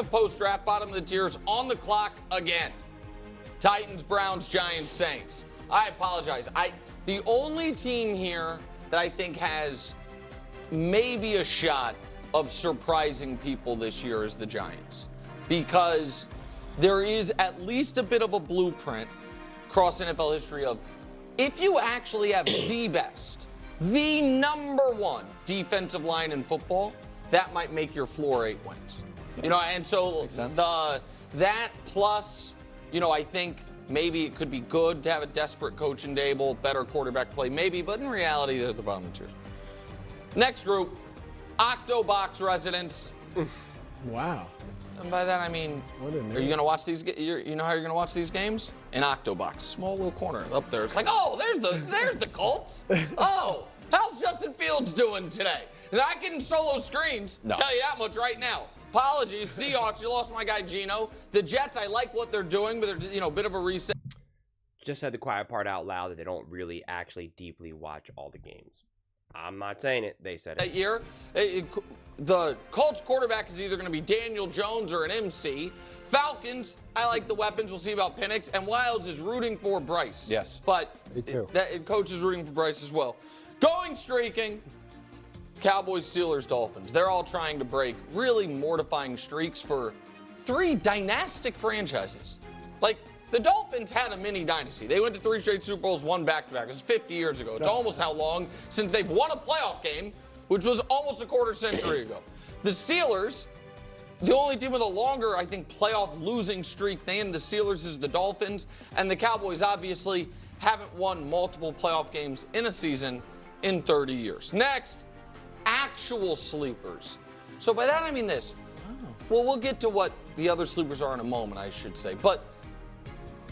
of post-draft, bottom of the tiers, on the clock again. Titans, Browns, Giants, Saints. I apologize. The only team here that I think has maybe a shot of surprising people this year is the Giants, because there is at least a bit of a blueprint across NFL history of, if you actually have the best, the number one defensive line in football, that might make your floor 8 wins. You know, and so that plus, you know, I think maybe it could be good to have a desperate coach in Dable, better quarterback play, maybe, but in reality, they're at the bottom of the tiers. Next group, Octobox residents. Wow. And by that I mean, are you gonna watch these? You know how you're gonna watch these games? In Octobox, small little corner up there. It's like, oh, there's the Colts. Oh, how's Justin Fields doing today? Not getting solo screens. No. Tell you that much right now. Apologies, Seahawks. You lost my guy Gino. The Jets, I like what they're doing, but they're a bit of a reset. Just said the quiet part out loud that they don't really actually deeply watch all the games. I'm not saying it. They said it. That year, the Colts quarterback is either going to be Daniel Jones or an MC. Falcons, I like the weapons. We'll see about Penix. And Wilds is rooting for Bryce. Yes. But Me too. Coach is rooting for Bryce as well. Going streaking, Cowboys, Steelers, Dolphins. They're all trying to break really mortifying streaks for 3 dynastic franchises. Like, the Dolphins had a mini dynasty. They went to 3 straight Super Bowls, 1 back-to-back. It was 50 years ago. It's almost how long since they've won a playoff game, which was almost a quarter century ago. The Steelers, the only team with a longer, I think, playoff losing streak than the Steelers is the Dolphins. And the Cowboys, obviously, haven't won multiple playoff games in a season in 30 years. Next, actual sleepers. So by that, I mean this. Well, we'll get to what the other sleepers are in a moment, I should say. But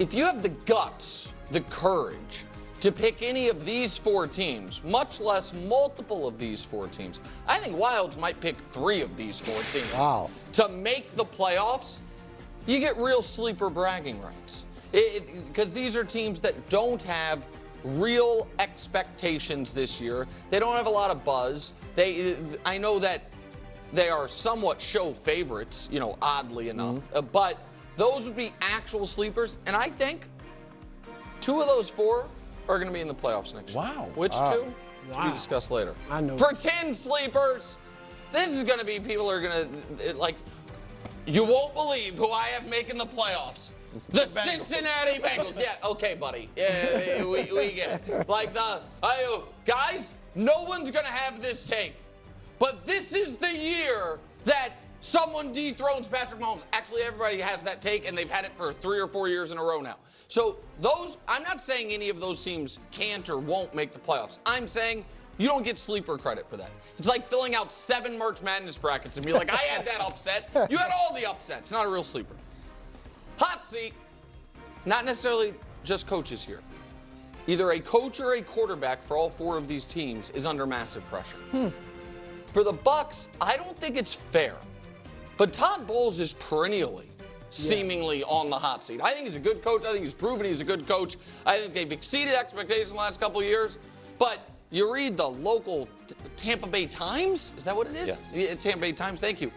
if you have the guts, the courage to pick any of these 4 teams, much less multiple of these 4 teams, I think Wilds might pick 3 of these 4 teams to make the playoffs. You get real sleeper bragging rights, because these are teams that don't have real expectations this year. They don't have a lot of buzz. I know that they are somewhat show favorites, oddly enough, but those would be actual sleepers, and I think 2 of those 4 are going to be in the playoffs next year. Wow. Which 2? To be discussed later. I know. Pretend sleepers. This is going to be people are going to, you won't believe who I have making the playoffs. The Cincinnati Bengals. Yeah, okay, buddy. Yeah, we get it. Guys, no one's going to have this take, but this is the year that someone dethrones Patrick Mahomes. Actually, everybody has that take, and they've had it for 3 or 4 years in a row now. So I'm not saying any of those teams can't or won't make the playoffs. I'm saying you don't get sleeper credit for that. It's like filling out 7 March Madness brackets and be like, I had that upset. You had all the upsets. Not a real sleeper. Hot seat. Not necessarily just coaches here. Either a coach or a quarterback for all 4 of these teams is under massive pressure. For the Bucs, I don't think it's fair. But Todd Bowles is perennially seemingly on the hot seat. I think he's a good coach. I think he's proven he's a good coach. I think they've exceeded expectations the last couple of years. But you read the local Tampa Bay Times. Is that what it is? Yeah, Tampa Bay Times. Thank you.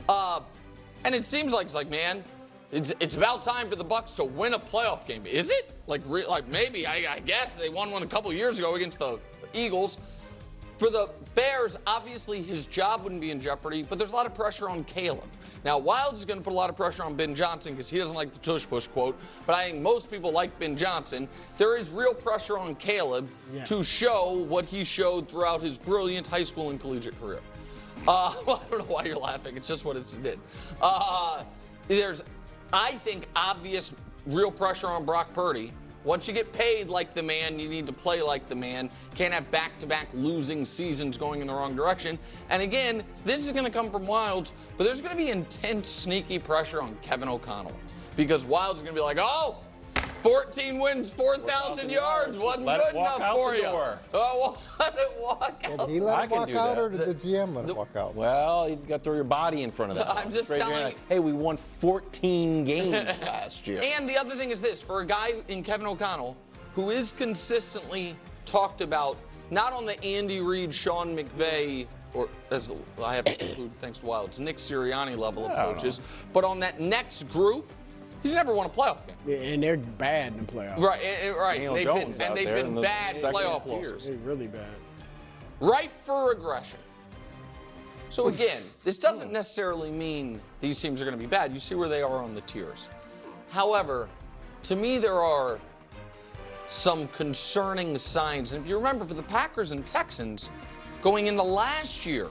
And it seems like man, it's about time for the Bucs to win a playoff game. Is it? Maybe. I guess they won one a couple of years ago against the Eagles. For the Bears, obviously his job wouldn't be in jeopardy, but there's a lot of pressure on Caleb. Now, Wilds is going to put a lot of pressure on Ben Johnson because he doesn't like the tush-push quote, but I think most people like Ben Johnson. There is real pressure on Caleb to show what he showed throughout his brilliant high school and collegiate career. I don't know why you're laughing. It's just what it did. There's, I think, obvious real pressure on Brock Purdy. Once you get paid like the man, you need to play like the man. Can't have back-to-back losing seasons going in the wrong direction. And again, this is going to come from Wilds, but there's going to be intense, sneaky pressure on Kevin O'Connell. Because Wilds is going to be like, 14 wins, 4,000 yards wasn't good enough for you. Let it walk out. Did he let him walk out, or did the GM let him walk out? Well, you've got to throw your body in front of that. I'm just telling you. Hey, we won 14 games last year. And the other thing is this, for a guy in Kevin O'Connell who is consistently talked about, not on the Andy Reid, Sean McVay or as I have to include thanks to Wild's Nick Sirianni level of coaches, but on that next group, he's never won a playoff game. Yeah, and they're bad in the playoffs. Right, right. Daniel They've Jones been, out and they've there been in the bad second playoff tier. losers. They're really bad. Right for regression. So again, this doesn't necessarily mean these teams are going to be bad. You see where they are on the tiers. However, to me, there are some concerning signs. And if you remember, for the Packers and Texans, going into last year,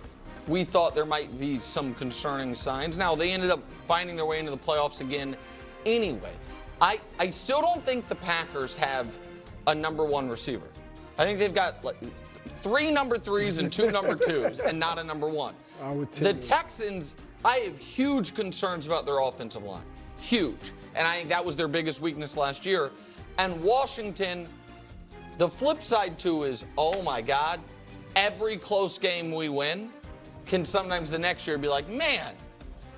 we thought there might be some concerning signs. Now, they ended up finding their way into the playoffs again anyway. I still don't think the Packers have a number one receiver. I think they've got like 3 number 3s and 2 number 2s and not a number 1. The Texans, I have huge concerns about their offensive line. Huge. And I think that was their biggest weakness last year. And Washington, the flip side too is, oh my God, every close game we win can sometimes the next year be like, man,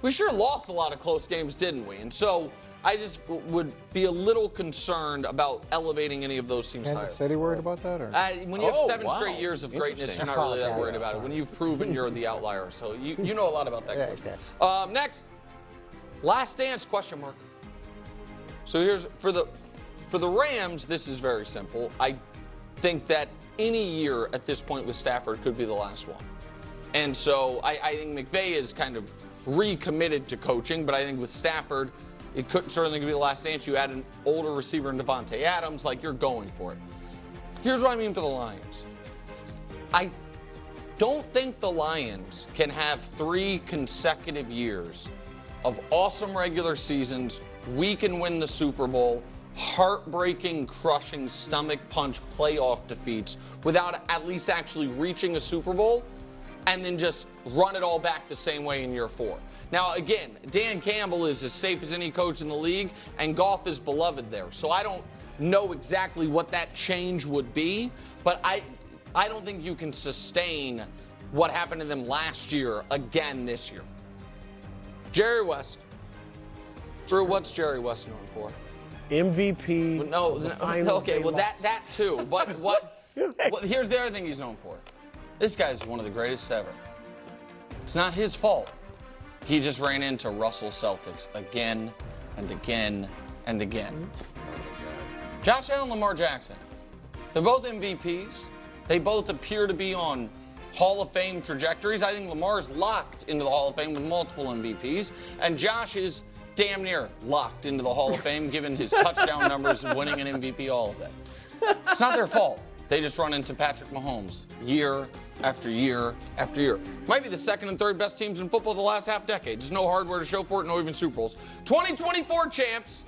we sure lost a lot of close games, didn't we? And so I just would be a little concerned about elevating any of those teams higher. Kansas City worried about that? Or? When you have 7 straight years of greatness, you're not really that worried about it. When you've proven you're the outlier. So you know a lot about that. Yeah, okay. Next, last dance, question mark. So here's, for the Rams, this is very simple. I think that any year at this point with Stafford could be the last one. And so I think McVay is kind of recommitted to coaching, but I think with Stafford, it could certainly be the last dance. You add an older receiver in Devontae Adams, like you're going for it. Here's what I mean for the Lions. I don't think the Lions can have 3 consecutive years of awesome regular seasons, we can win the Super Bowl, heartbreaking, crushing, stomach punch playoff defeats without at least actually reaching a Super Bowl, and then just run it all back the same way in year 4. Now, again, Dan Campbell is as safe as any coach in the league, and Goff is beloved there. So I don't know exactly what that change would be, but I don't think you can sustain what happened to them last year again this year. Jerry West. Drew, what's Jerry West known for? MVP. No, okay, well that too. But what here's the other thing he's known for. This guy's one of the greatest ever. It's not his fault. He just ran into Russell Celtics again and again and again. Josh Allen, Lamar Jackson. They're both MVPs. They both appear to be on Hall of Fame trajectories. I think Lamar's locked into the Hall of Fame with multiple MVPs, and Josh is damn near locked into the Hall of Fame given his touchdown numbers and winning an MVP, all of it. It's not their fault. They just run into Patrick Mahomes year after year after year. Might be the second and third best teams in football the last half decade. Just no hardware to show for it, no even Super Bowls. 2024 champs,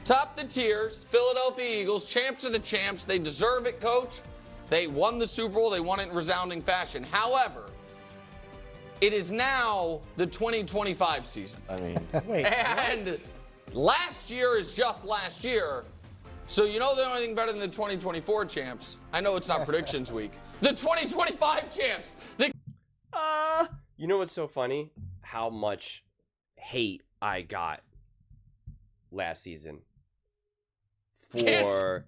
top the tiers, Philadelphia Eagles, champs of the champs. They deserve it, coach. They won the Super Bowl. They won it in resounding fashion. However, it is now the 2025 season. I mean, Wait, and what? last year is just last year. So you know the only thing better than the 2024 champs. I know it's not predictions week. The 2025 champs. You know what's so funny? How much hate I got last season for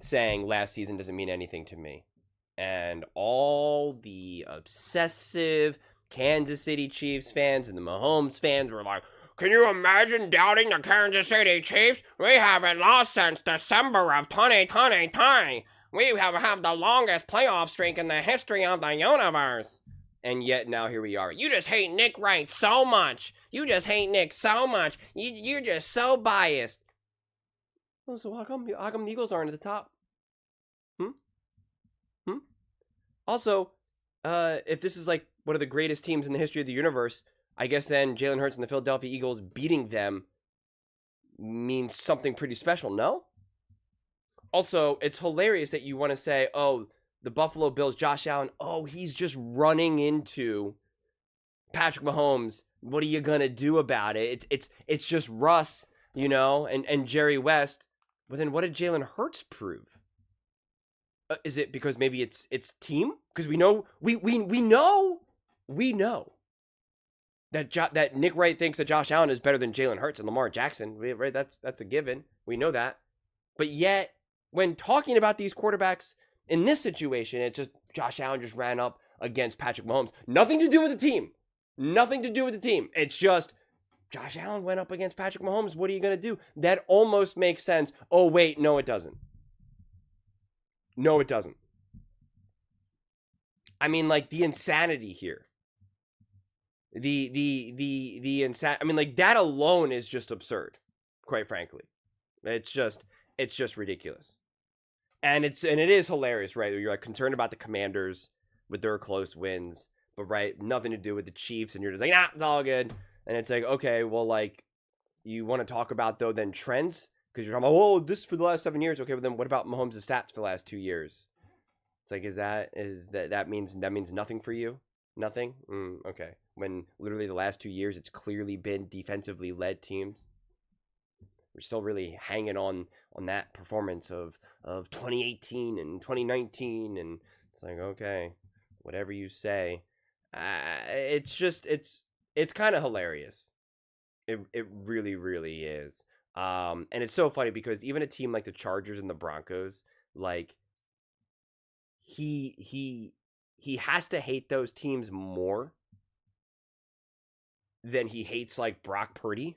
saying last season doesn't mean anything to me. And all the obsessive Kansas City Chiefs fans and the Mahomes fans were like, can you imagine doubting the Kansas City Chiefs? We haven't lost since December of 2020. We have the longest playoff streak in the history of the universe. And yet now here we are. You just hate Nick Wright so much. You just hate Nick so much. You're just so biased. Oh, so how come the Eagles aren't at the top? Also, if this is like one of the greatest teams in the history of the universe, I guess then Jalen Hurts and the Philadelphia Eagles beating them means something pretty special, no? Also, it's hilarious that you want to say, oh, the Buffalo Bills, Josh Allen, oh, he's just running into Patrick Mahomes. What are you going to do about it? It's just Russ, you know, and Jerry West. But then what did Jalen Hurts prove? Is it because maybe it's team? Because we know that Nick Wright thinks that Josh Allen is better than Jalen Hurts and Lamar Jackson. Right? That's a given. We know that. But yet, when talking about these quarterbacks in this situation, it's just Josh Allen just ran up against Patrick Mahomes. Nothing to do with the team. Nothing to do with the team. It's just Josh Allen went up against Patrick Mahomes. What are you going to do? That almost makes sense. Oh, wait, no, it doesn't. No, it doesn't. I mean, like, the insanity here. The insanity. I mean, like, that alone is just absurd, quite frankly. It's just ridiculous. And it is hilarious, right? You're like concerned about the Commanders with their close wins, but right, nothing to do with the Chiefs, and you're just like, nah, it's all good. And it's like, okay, well, like, you want to talk about though then trends? Because you're talking about, oh, this for the last 7 years. Okay, but then what about Mahomes' stats for the last 2 years? It's like, that means nothing for you? Nothing? Okay. When literally the last 2 years, it's clearly been defensively led teams. We're still really hanging on that performance of 2018 and 2019, and it's like, okay, whatever you say. It's kind of hilarious. It really, really is. And it's so funny because even a team like the Chargers and the Broncos, like, he has to hate those teams more than he hates like Brock Purdy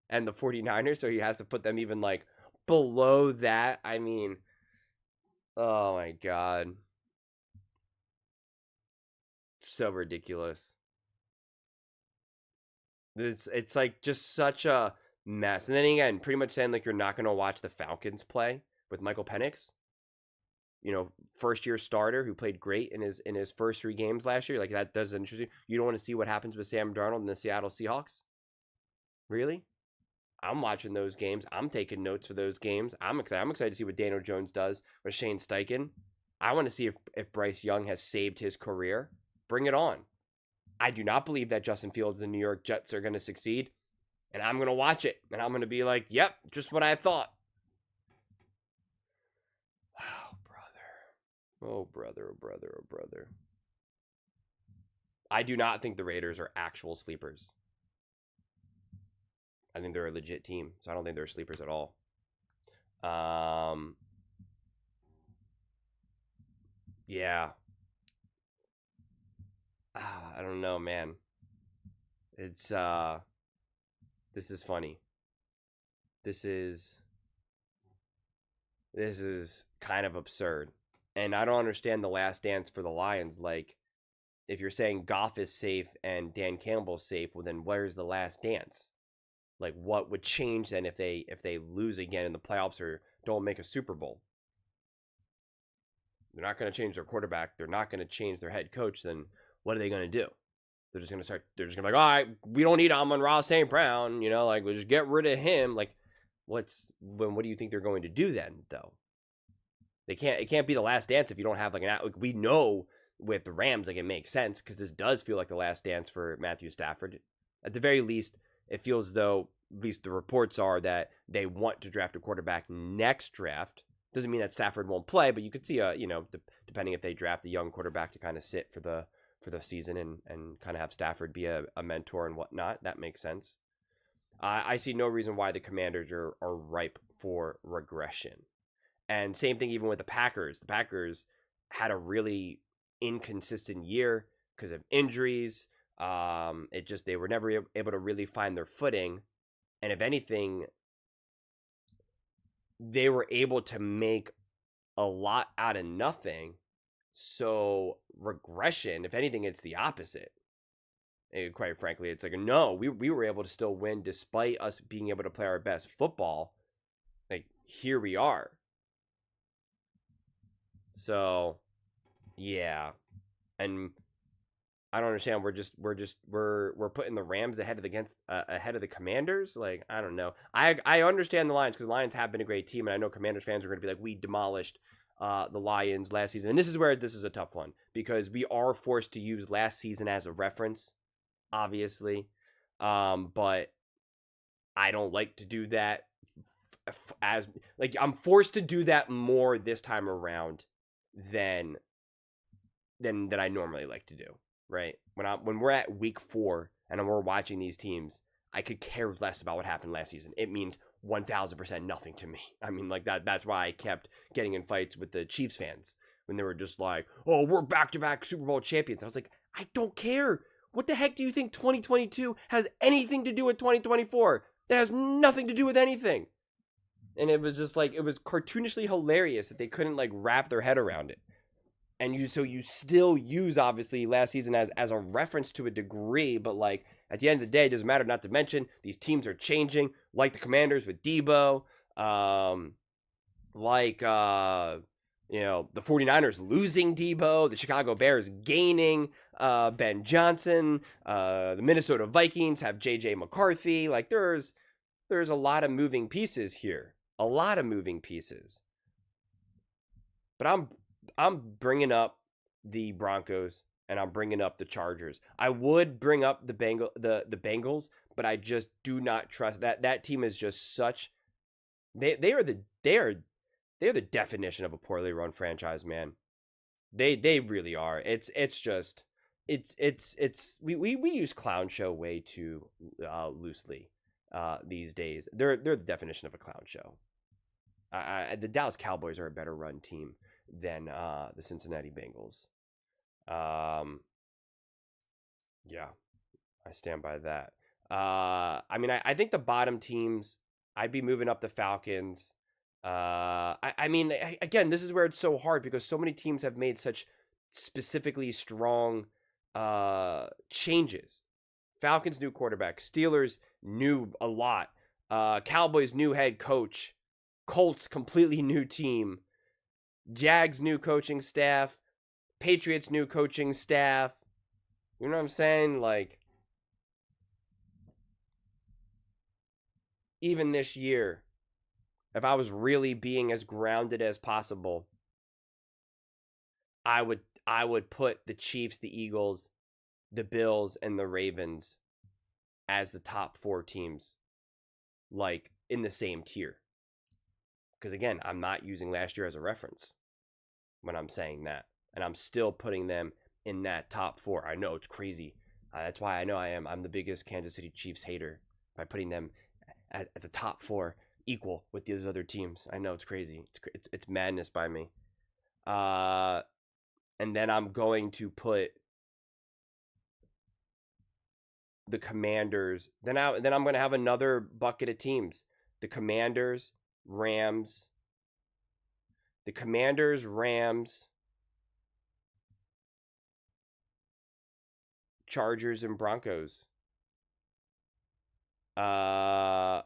and the 49ers, so he has to put them even like below that. I mean, oh my god. So ridiculous. It's like just such a mess. And then again, pretty much saying like you're not going to watch the Falcons play with Michael Penix. You know, first year starter who played great in his first 3 games last year. Like, that doesn't interest you. You don't want to see what happens with Sam Darnold and the Seattle Seahawks? Really? I'm watching those games. I'm taking notes for those games. I'm excited. I'm excited to see what Daniel Jones does with Shane Steichen. I want to see if Bryce Young has saved his career. Bring it on. I do not believe that Justin Fields and the New York Jets are going to succeed. And I'm going to watch it. And I'm going to be like, yep, just what I thought. Wow, brother. Oh, brother, oh, brother, oh, brother. I do not think the Raiders are actual sleepers. I think they're a legit team, so I don't think they're sleepers at all. Yeah. I don't know, man. It's this is funny. This is kind of absurd. And I don't understand the last dance for the Lions. Like, if you're saying Goff is safe and Dan Campbell's safe, well then where's the last dance? Like, what would change then if they lose again in the playoffs or don't make a Super Bowl? They're not going to change their quarterback. They're not going to change their head coach. Then what are they going to do? They're just going to be like, all right, we don't need Amon-Ra St. Brown. You know, like, we'll just get rid of him. Like, what do you think they're going to do then, though? It can't be the last dance if you don't have, like, we know with the Rams, like, it makes sense because this does feel like the last dance for Matthew Stafford. At the very least, it feels as though, at least the reports are, that they want to draft a quarterback next draft. Doesn't mean that Stafford won't play, but you could see depending if they draft a young quarterback to kind of sit for the season and kind of have Stafford be a mentor and whatnot. That makes sense. I see no reason why the Commanders are ripe for regression. And same thing even with the Packers. The Packers had a really inconsistent year because of injuries. They were never able to really find their footing. And if anything, they were able to make a lot out of nothing. So regression, if anything, it's the opposite. And quite frankly, it's like, no, we were able to still win despite us being able to play our best football. Like, here we are. So, yeah. And I don't understand. We're putting the Rams ahead of the Commanders. Like, I don't know. I understand the Lions because the Lions have been a great team, and I know Commanders fans are going to be like, we demolished the Lions last season, and this is where this is a tough one because we are forced to use last season as a reference, obviously, but I don't like to do that. As like, I'm forced to do that more this time around than I normally like to do. Right? When we're at week 4 and we're watching these teams, I could care less about what happened last season. It means 1,000% nothing to me. I mean, like, that's why I kept getting in fights with the Chiefs fans when they were just like, oh, we're back-to-back Super Bowl champions. I was like, I don't care. What the heck do you think 2022 has anything to do with 2024? It has nothing to do with anything. And it was just like, it was cartoonishly hilarious that they couldn't like wrap their head around it. And you still use obviously last season as a reference to a degree, but like at the end of the day, it doesn't matter. Not to mention these teams are changing, like the Commanders with Debo, the 49ers losing Debo, the Chicago Bears gaining Ben Johnson, the Minnesota Vikings have JJ McCarthy. Like there's a lot of moving pieces here. A lot of moving pieces. But I'm bringing up the Broncos and I'm bringing up the Chargers. I would bring up the Bengals, but I just do not trust that team is just such they are the definition of a poorly run franchise, man. They really are. We use clown show way too loosely these days. They're the definition of a clown show. The Dallas Cowboys are a better run team than the Cincinnati Bengals. Yeah, I stand by that. I think the bottom teams, I'd be moving up the Falcons. Again, this is where it's so hard because so many teams have made such specifically strong changes. Falcons new quarterback, Steelers new a lot, Cowboys new head coach, Colts completely new team, Jags new coaching staff, Patriots new coaching staff. You know what I'm saying? Like, even this year, if I was really being as grounded as possible, I would put the Chiefs, the Eagles, the Bills, and the Ravens as the top 4 teams, like in the same tier. Because again, I'm not using last year as a reference when I'm saying that. And I'm still putting them in that top 4. I know it's crazy. That's why I know I'm the biggest Kansas City Chiefs hater by putting them at the top 4 equal with those other teams. I know it's crazy. It's madness by me. And then I'm going to put the Commanders. Then I'm going to have another bucket of teams. The Commanders, Rams, Chargers, and Broncos. Because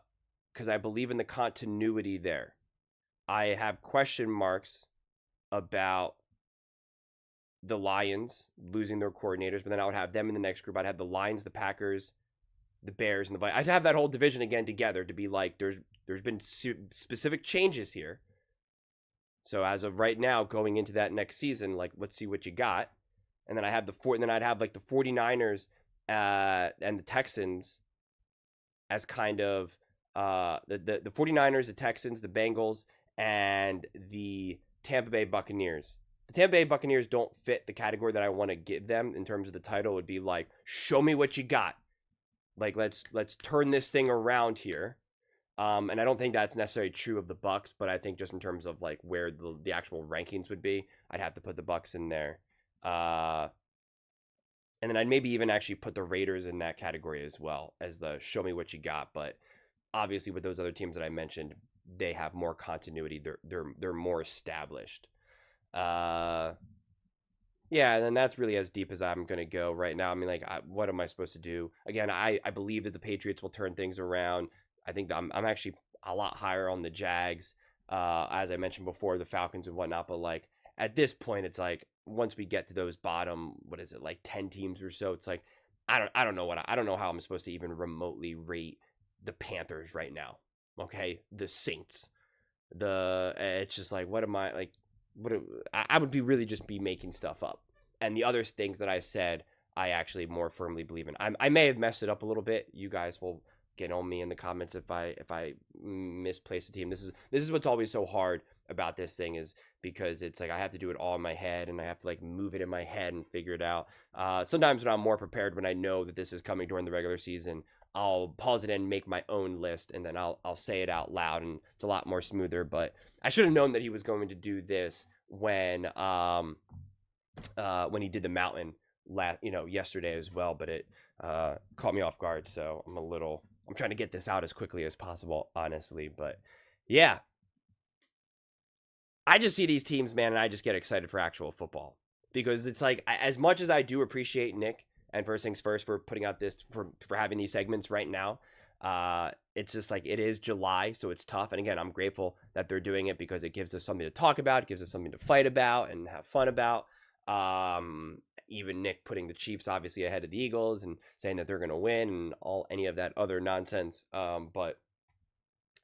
I believe in the continuity there. I have question marks about the Lions losing their coordinators, but then I would have them in the next group. I'd have the Lions, the Packers, the Bears, and the Vikings. I'd have that whole division again together to be like, there's been specific changes here. So as of right now, going into that next season, like, let's see what you got. And then I have I'd have like the 49ers and the Texans as kind of the 49ers, the Texans, the Bengals, and the Tampa Bay Buccaneers. The Tampa Bay Buccaneers don't fit the category that I want to give them in terms of the title. It would be like, show me what you got. Like, let's turn this thing around here. And I don't think that's necessarily true of the Bucs, but I think just in terms of like where the actual rankings would be, I'd have to put the Bucs in there. And then I'd maybe even actually put the Raiders in that category as well as the show me what you got. But obviously with those other teams that I mentioned, they have more continuity. They're more established. Yeah, and then that's really as deep as I'm going to go right now. I mean, like, what am I supposed to do? Again, I believe that the Patriots will turn things around. I think that I'm actually a lot higher on the Jags, as I mentioned before, the Falcons and whatnot. But like at this point, it's like once we get to those bottom, what is it, like 10 teams or so, it's like I don't know how I'm supposed to even remotely rate the Panthers right now. Okay, the Saints, it's just like what am I like? I would be really just be making stuff up. And the other things that I said, I actually more firmly believe in. I may have messed it up a little bit. You guys will get on me in the comments if I misplace a team. This is what's always so hard about this thing, is because it's like I have to do it all in my head and I have to like move it in my head and figure it out. Sometimes when I'm more prepared, when I know that this is coming during the regular season, I'll pause it and make my own list, and then I'll say it out loud, and it's a lot more smoother. But I should have known that he was going to do this when he did the mountain yesterday as well, but it caught me off guard, so I'm trying to get this out as quickly as possible, honestly. But yeah, I just see these teams, man, and I just get excited for actual football, because it's like, as much as I do appreciate Nick and First Things First for putting out this, for having these segments right now, it's just like, it is July, so it's tough. And again, I'm grateful that they're doing it, because it gives us something to talk about, it gives us something to fight about and have fun about. Even Nick putting the Chiefs obviously ahead of the Eagles and saying that they're going to win and any of that other nonsense. But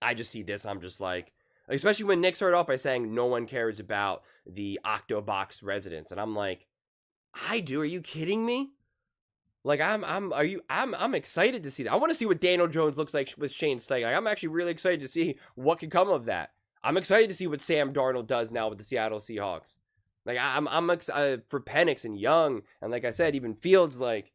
I just see this, I'm just like, especially when Nick started off by saying no one cares about the Octobox residents, and I'm like, I do. Are you kidding me? Like, I'm excited to see that. I want to see what Daniel Jones looks like with Shane Steichen. Like, I'm actually really excited to see what can come of that. I'm excited to see what Sam Darnold does now with the Seattle Seahawks. Like, I'm excited for Penix and Young, and like I said, even Fields. Like,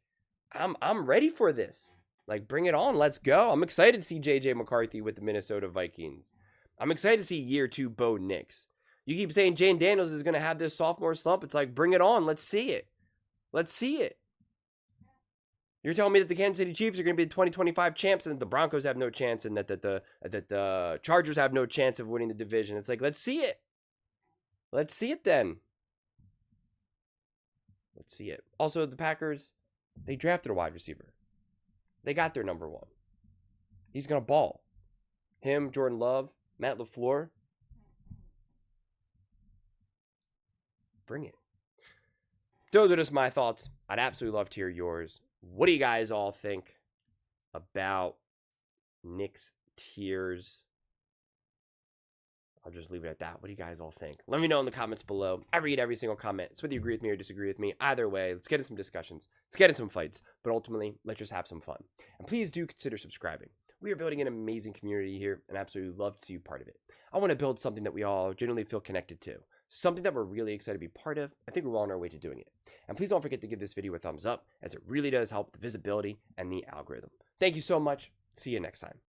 I'm ready for this. Like, bring it on. Let's go. I'm excited to see JJ McCarthy with the Minnesota Vikings. I'm excited to see year 2 Bo Nix. You keep saying Jane Daniels is going to have this sophomore slump. It's like, bring it on. Let's see it. Let's see it. You're telling me that the Kansas City Chiefs are going to be the 2025 champs, and that the Broncos have no chance, and that the Chargers have no chance of winning the division. It's like, let's see it. Let's see it then. Let's see it. Also, the Packers, they drafted a wide receiver. They got their number 1. He's going to ball. Him, Jordan Love, Matt LaFleur. Bring it. Those are just my thoughts. I'd absolutely love to hear yours. What do you guys all think about Nick's tiers? I'll just leave it at that. What do you guys all think? Let me know in the comments below. I read every single comment. It's whether you agree with me or disagree with me. Either way, let's get in some discussions. Let's get in some fights. But ultimately, let's just have some fun. And please do consider subscribing. We are building an amazing community here, and absolutely love to see you part of it. I want to build something that we all genuinely feel connected to. Something that we're really excited to be part of. I think we're well on our way to doing it. And please don't forget to give this video a thumbs up, as it really does help the visibility and the algorithm. Thank you so much. See you next time.